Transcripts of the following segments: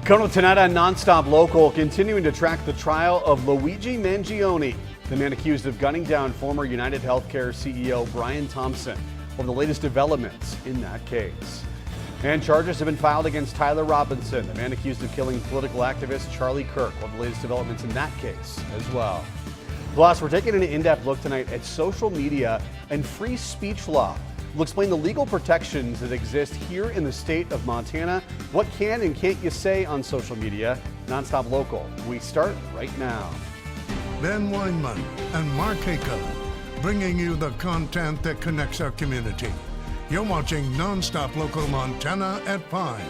Colonel Tanetta and NonStop Local continuing to track the trial of Luigi Mangione, the man accused of gunning down former United Healthcare CEO Brian Thompson, over the latest developments in that case. And charges have been filed against Tyler Robinson, the man accused of killing political activist Charlie Kirk, one of the latest developments in that case as well. Plus, we're taking an in-depth look tonight at social media and free speech law. We'll explain the legal protections that exist here in the state of Montana. What can and can't you say on social media? NonStop Local. We start right now. Ben Weinman and Mark Hakel, bringing you the content that connects our community. You're watching NonStop Local Montana at 5.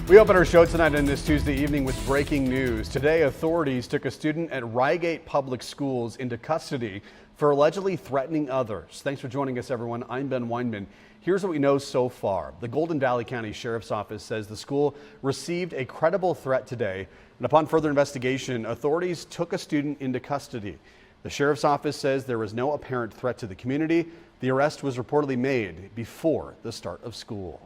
We open our show tonight on this Tuesday evening with breaking news. Today, authorities took a student at Rygate Public Schools into custody for allegedly threatening others. Thanks for joining us, everyone. I'm Ben Weinman. Here's what we know so far. The Golden Valley County Sheriff's Office says the school received a credible threat today, and upon further investigation, authorities took a student into custody. The Sheriff's Office says there was no apparent threat to the community. The arrest was reportedly made before the start of school.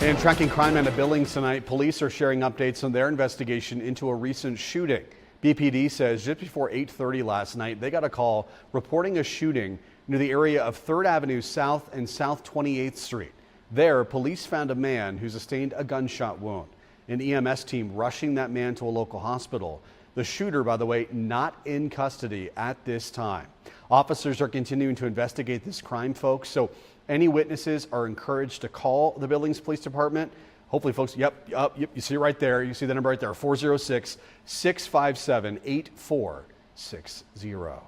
And tracking crime out of Billings tonight, police are sharing updates on their investigation into a recent shooting. BPD says just before 8:30 last night, they got a call reporting a shooting near the area of 3rd Avenue South and South 28th Street. There, police found a man who sustained a gunshot wound. An EMS team rushing that man to a local hospital. The shooter, by the way, not in custody at this time. Officers are continuing to investigate this crime, folks. So any witnesses are encouraged to call the Billings Police Department. Hopefully, folks, yep, you see it right there. You see the number right there, 406-657-8460.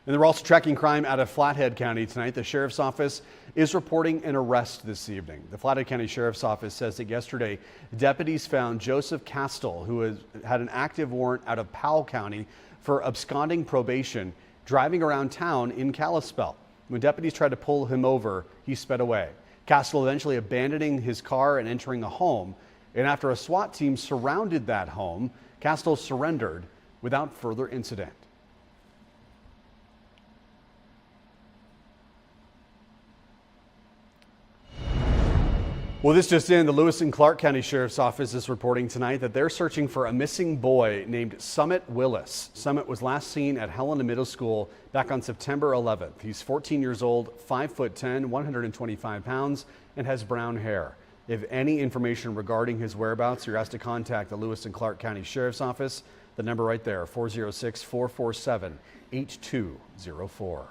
And they're also tracking crime out of Flathead County tonight. The Sheriff's Office is reporting an arrest this evening. The Flathead County Sheriff's Office says that yesterday, deputies found Joseph Castell, who had an active warrant out of Powell County for absconding probation, driving around town in Kalispell. When deputies tried to pull him over, he sped away. Castell eventually abandoning his car and entering a home. And after a SWAT team surrounded that home, Castell surrendered without further incident. Well, this just in, the Lewis and Clark County Sheriff's Office is reporting tonight that they're searching for a missing boy named Summit Willis. Summit was last seen at Helena Middle School back on September 11th. He's 14 years old, 5'10", 125 pounds, and has brown hair. If any information regarding his whereabouts, you're asked to contact the Lewis and Clark County Sheriff's Office. The number right there, 406-447-8204.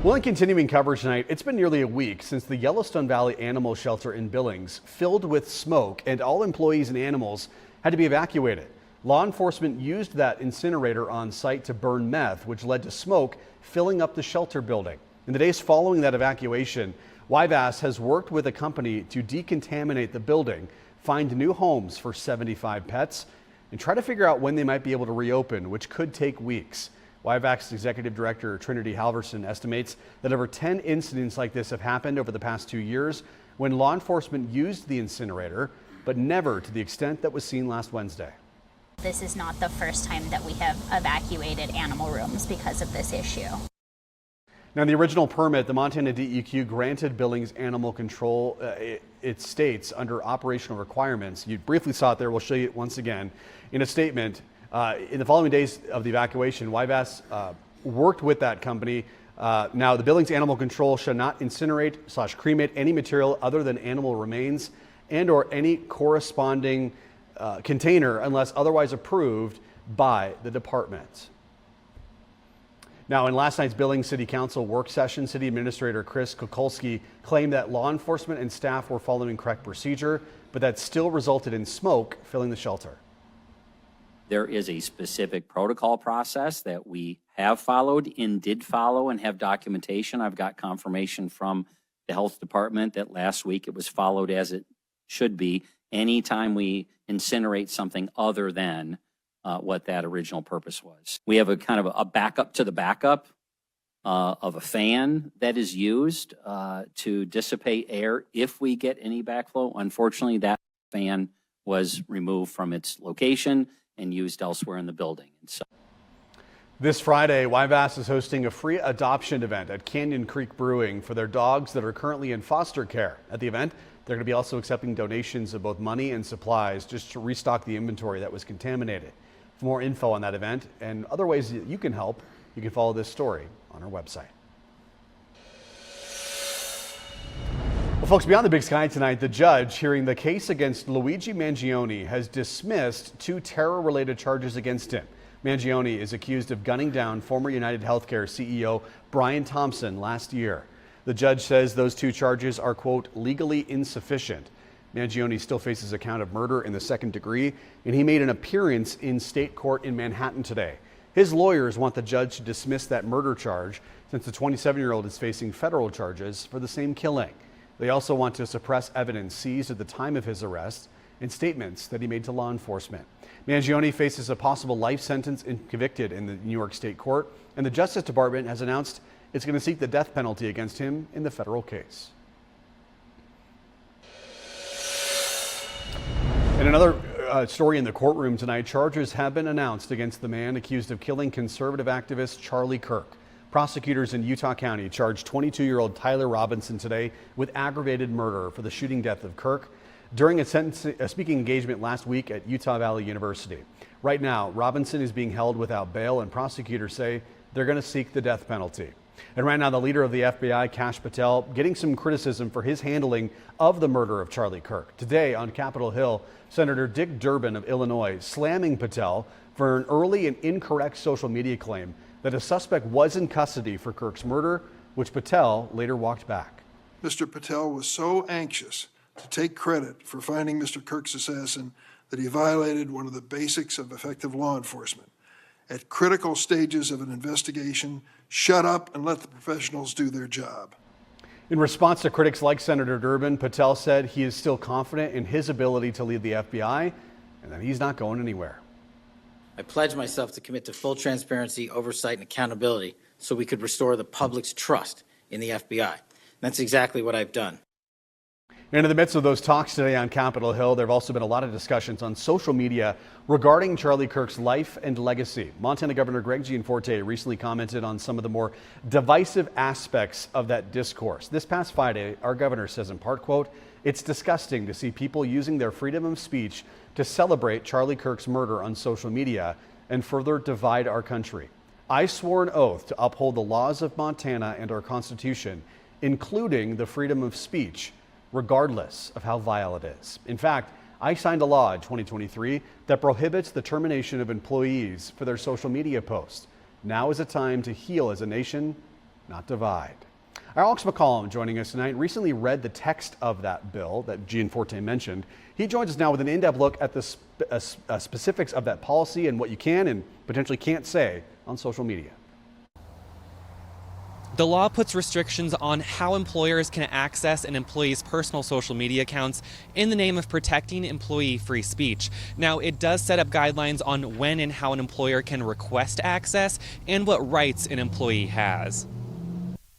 Well, in continuing coverage tonight, it's been nearly a week since the Yellowstone Valley Animal Shelter in Billings filled with smoke, and all employees and animals had to be evacuated. Law enforcement used that incinerator on site to burn meth, which led to smoke filling up the shelter building. In the days following that evacuation, YVAS has worked with a company to decontaminate the building, find new homes for 75 pets, and try to figure out when they might be able to reopen, which could take weeks. YVAC's Executive Director Trinity Halverson estimates that over 10 incidents like this have happened over the past 2 years when law enforcement used the incinerator, but never to the extent that was seen last Wednesday. This is not the first time that we have evacuated animal rooms because of this issue. Now, in the original permit, the Montana DEQ granted Billings Animal Control. It states under operational requirements. You briefly saw it there. We'll show you it once again. In a statement, in the following days of the evacuation, YVAS worked with that company. Now, the Billings Animal Control shall not incinerate/cremate any material other than animal remains and or any corresponding container unless otherwise approved by the department. Now, in last night's Billings City Council work session, City Administrator Chris Kukulski claimed that law enforcement and staff were following correct procedure, but that still resulted in smoke filling the shelter. There is a specific protocol process that we have followed and did follow and have documentation. I've got confirmation from the health department that last week it was followed as it should be anytime we incinerate something other than what that original purpose was. We have a kind of a backup to the backup of a fan that is used to dissipate air if we get any backflow. Unfortunately, that fan was removed from its location and used elsewhere in the building. And so This Friday, YVAS is hosting a free adoption event at Canyon Creek Brewing for their dogs that are currently in foster care. At the event, they're going to be also accepting donations of both money and supplies just to restock the inventory that was contaminated. For more info on that event and other ways that you can help, you can follow this story on our website. Well, folks, beyond the big sky tonight, the judge hearing the case against Luigi Mangione has dismissed 2 terror-related charges against him. Mangione is accused of gunning down former United Healthcare CEO Brian Thompson last year. The judge says those 2 charges are, quote, legally insufficient. Mangione still faces a count of murder in the 2nd degree, and he made an appearance in state court in Manhattan today. His lawyers want the judge to dismiss that murder charge since the 27-year-old is facing federal charges for the same killing. They also want to suppress evidence seized at the time of his arrest and statements that he made to law enforcement. Mangione faces a possible life sentence if convicted in the New York State Court, and the Justice Department has announced it's going to seek the death penalty against him in the federal case. In another story in the courtroom tonight, charges have been announced against the man accused of killing conservative activist Charlie Kirk. Prosecutors in Utah County charged 22-year-old Tyler Robinson today with aggravated murder for the shooting death of Kirk during a speaking engagement last week at Utah Valley University. Right now, Robinson is being held without bail, and prosecutors say they're going to seek the death penalty. And right now, the leader of the FBI, Kash Patel, getting some criticism for his handling of the murder of Charlie Kirk. Today on Capitol Hill, Senator Dick Durbin of Illinois slamming Patel for an early and incorrect social media claim that a suspect was in custody for Kirk's murder, which Patel later walked back. Mr. Patel was so anxious to take credit for finding Mr. Kirk's assassin that he violated one of the basics of effective law enforcement. At critical stages of an investigation, shut up and let the professionals do their job. In response to critics like Senator Durbin, Patel said he is still confident in his ability to lead the FBI and that he's not going anywhere. I pledge myself to commit to full transparency, oversight, and accountability so we could restore the public's trust in the FBI. And that's exactly what I've done. And in the midst of those talks today on Capitol Hill, there have also been a lot of discussions on social media regarding Charlie Kirk's life and legacy. Montana Governor Greg Gianforte recently commented on some of the more divisive aspects of that discourse. This past Friday, our governor says in part, quote, "It's disgusting to see people using their freedom of speech to celebrate Charlie Kirk's murder on social media and further divide our country. I swore an oath to uphold the laws of Montana and our Constitution, including the freedom of speech, regardless of how vile it is. In fact, I signed a law in 2023 that prohibits the termination of employees for their social media posts. Now is a time to heal as a nation, not divide." Our Alex McCollum joining us tonight recently read the text of that bill that Gianforte mentioned. He joins us now with an in-depth look at the specifics of that policy and what you can and potentially can't say on social media. The law puts restrictions on how employers can access an employee's personal social media accounts in the name of protecting employee free speech. Now, it does set up guidelines on when and how an employer can request access and what rights an employee has.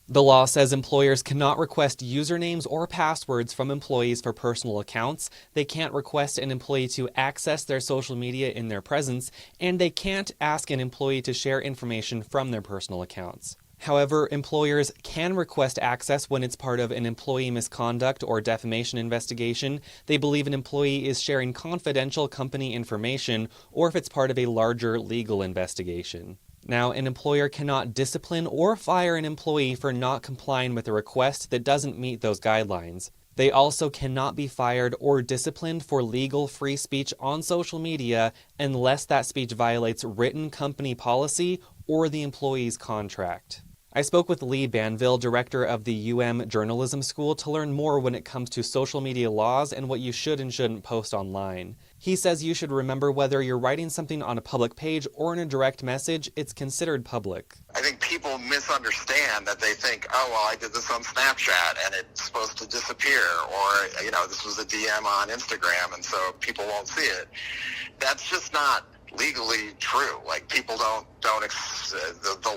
The law says employers cannot request usernames or passwords from employees for personal accounts. They can't request an employee to access their social media in their presence, and they can't ask an employee to share information from their personal accounts. However, employers can request access when it's part of an employee misconduct or defamation investigation, they believe an employee is sharing confidential company information, or if it's part of a larger legal investigation. Now, an employer cannot discipline or fire an employee for not complying with a request that doesn't meet those guidelines. They also cannot be fired or disciplined for legal free speech on social media unless that speech violates written company policy or the employee's contract. I spoke with Lee Banville, director of the Journalism School, to learn more when it comes to social media laws and what you should and shouldn't post online. He says you should remember whether you're writing something on a public page or in a direct message, it's considered public. I think people misunderstand that. They think, oh, well, I did this on Snapchat and it's supposed to disappear, or, this was a DM on Instagram and so people won't see it. That's just not legally true. Like, people the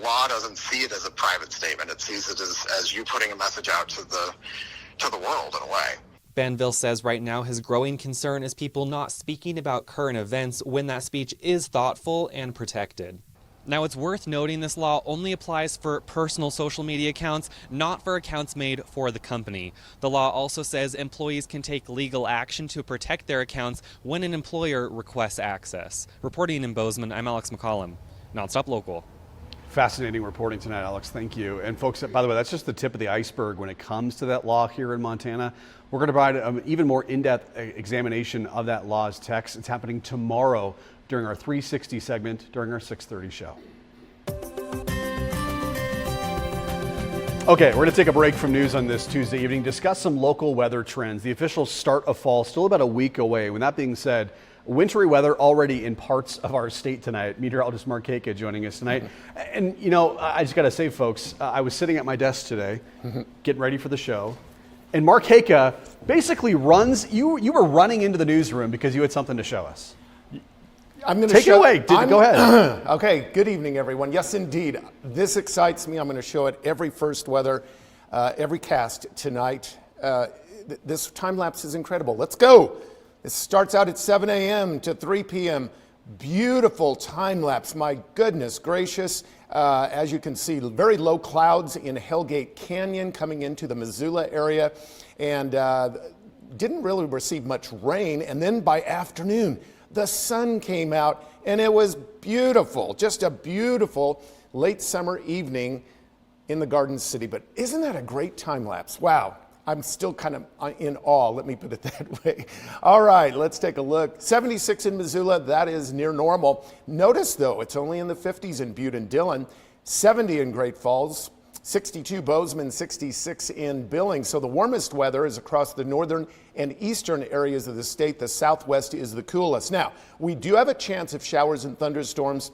law doesn't see it as a private statement. It sees it as you putting a message out to the world in a way. Banville says right now his growing concern is people not speaking about current events when that speech is thoughtful and protected. Now, it's worth noting this law only applies for personal social media accounts, not for accounts made for the company. The law also says employees can take legal action to protect their accounts when an employer requests access. Reporting in Bozeman, I'm Alex McCollum, NonStop Local. Fascinating reporting tonight, Alex. Thank you. And folks, by the way, that's just the tip of the iceberg when it comes to that law here in Montana. We're going to provide an even more in-depth examination of that law's text. It's happening tomorrow during our 360 segment during our 6:30 show. Okay, we're going to take a break from news on this Tuesday evening, discuss some local weather trends. The official start of fall still about a week away. With that being said, wintry weather already in parts of our state tonight. Meteorologist Mark Kaka joining us tonight. And, you know, I just got to say, folks, I was sitting at my desk today, getting ready for the show. And Mark Kaka basically runs, you were running into the newsroom because you had something to show us. I'm going to Take it away. Go ahead. Okay, good evening, everyone. Yes, indeed. This excites me. I'm going to show it every first weather, every cast tonight. This time lapse is incredible. Let's go. It starts out at 7 a.m. to 3 p.m. Beautiful time lapse. My goodness gracious. As you can see, very low clouds in Hellgate Canyon coming into the Missoula area, and didn't really receive much rain. And then by afternoon, the sun came out and it was beautiful. Just a beautiful late summer evening in the Garden City. But isn't that a great time lapse? Wow. I'm still kind of in awe, let me put it that way. All right, let's take a look. 76 in Missoula, that is near normal. Notice though, it's only in the 50s in Butte and Dillon, 70 in Great Falls, 62 Bozeman, 66 in Billings. So the warmest weather is across the northern and eastern areas of the state. The southwest is the coolest. Now, we do have a chance of showers and thunderstorms,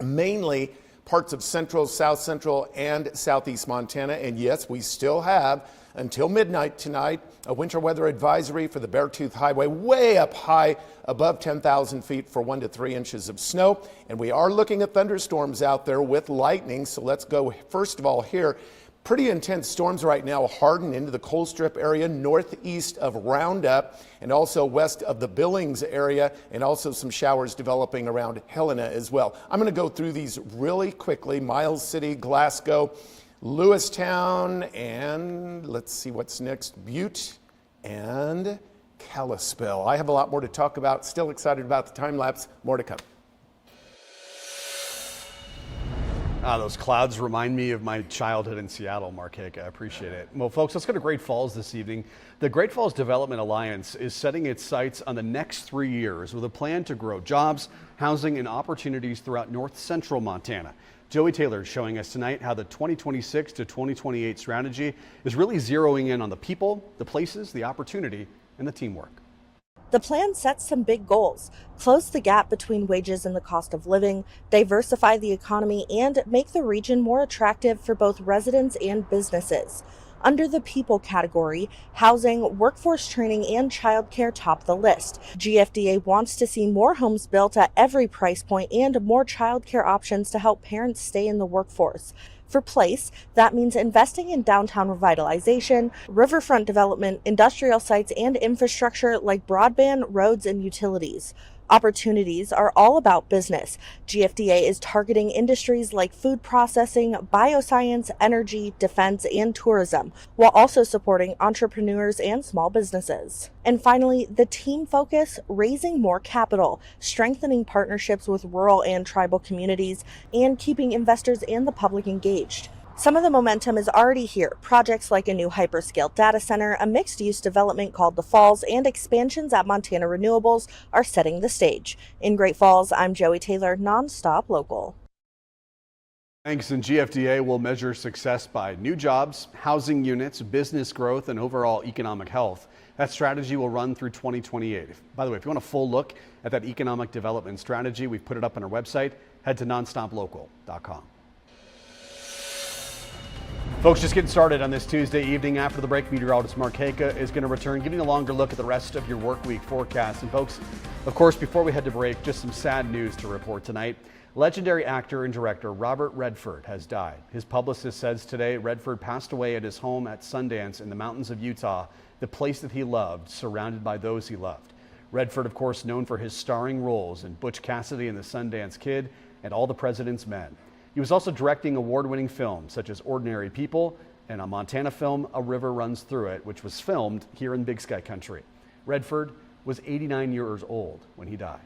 mainly parts of central, south central, and southeast Montana. And yes, we still have until midnight tonight a winter weather advisory for the Beartooth Highway, way up high above 10,000 feet for 1 to 3 inches of snow. And we are looking at thunderstorms out there with lightning. So let's go first of all here. Pretty intense storms right now harden into the coal strip area northeast of Roundup and also west of the Billings area, and also some showers developing around Helena as well. I'm going to go through these really quickly. Miles City, Glasgow, Lewistown, and let's see what's next, Butte and Kalispell. I have a lot more to talk about. Still excited about the time lapse. More to come. Those clouds remind me of my childhood in Seattle, Mark Hick. I appreciate it. Well, folks, let's go to Great Falls this evening. The Great Falls Development Alliance is setting its sights on the next 3 years with a plan to grow jobs, housing, and opportunities throughout north central Montana. Joey Taylor is showing us tonight how the 2026 to 2028 strategy is really zeroing in on the people, the places, the opportunity, and the teamwork. The plan sets some big goals: close the gap between wages and the cost of living, diversify the economy, and make the region more attractive for both residents and businesses. Under the people category, housing, workforce training, and childcare top the list. GFDA wants to see more homes built at every price point and more childcare options to help parents stay in the workforce. For place, that means investing in downtown revitalization, riverfront development, industrial sites, and infrastructure like broadband, roads, and utilities. Opportunities are all about business. GFDA is targeting industries like food processing, bioscience, energy, defense, and tourism, while also supporting entrepreneurs and small businesses. And finally, the team focus: raising more capital, strengthening partnerships with rural and tribal communities, and keeping investors and the public engaged. Some of the momentum is already here. Projects like a new hyperscale data center, a mixed-use development called The Falls, and expansions at Montana Renewables are setting the stage. In Great Falls, I'm Joey Taylor, NonStop Local. Thanks. And GFDA will measure success by new jobs, housing units, business growth, and overall economic health. That strategy will run through 2028. By the way, if you want a full look at that economic development strategy, we've put it up on our website. Head to nonstoplocal.com. Folks, just getting started on this Tuesday evening. After the break, meteorologist Mark Haka is going to return, giving a longer look at the rest of your work week forecast. And folks, of course, before we head to break, just some sad news to report tonight. Legendary actor and director Robert Redford has died. His publicist says today Redford passed away at his home at Sundance in the mountains of Utah, the place that he loved, surrounded by those he loved. Redford, of course, known for his starring roles in Butch Cassidy and the Sundance Kid and All the President's Men. He was also directing award-winning films such as Ordinary People and a Montana film, A River Runs Through It, which was filmed here in Big Sky Country. Redford was 89 years old when he died.